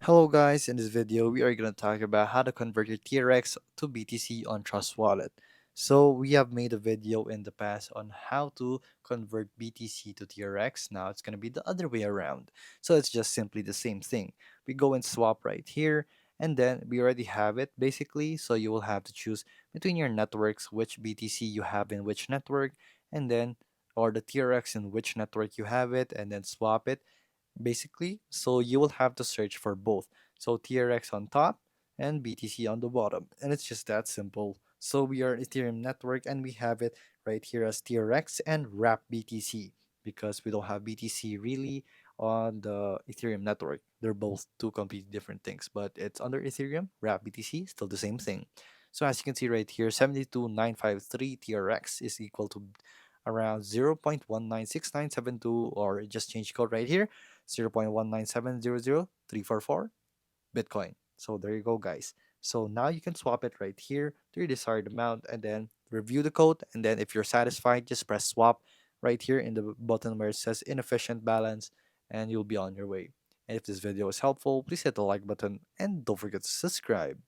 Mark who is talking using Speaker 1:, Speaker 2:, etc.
Speaker 1: Hello guys, in this video we are going to talk about how to convert your TRX to BTC on Trust Wallet. So we have made a video in the past on how to convert BTC to TRX. Now it's going to be the other way around. So it's just simply the same thing. We go and swap right here and then we already have it basically. So you will have to choose between your networks which BTC you have in which network and then or the TRX in which network you have it and then swap it basically. So you will have to search for both. So TRX on top and BTC on the bottom. And it's just that simple. So we are Ethereum network and we have it right here as TRX and wrap BTC because we don't have BTC really on the Ethereum network. They're both two completely different things, but it's under Ethereum, wrap BTC, still the same thing. So as you can see right here, 72953 TRX is equal to around 0.196972, or just change code right here 0.19700,344 Bitcoin. So there you go, guys. So now you can swap it right here to your desired amount and then review the code. And then if you're satisfied, just press swap right here in the button where it says inefficient balance and you'll be on your way. And if this video is helpful, please hit the like button and don't forget to subscribe.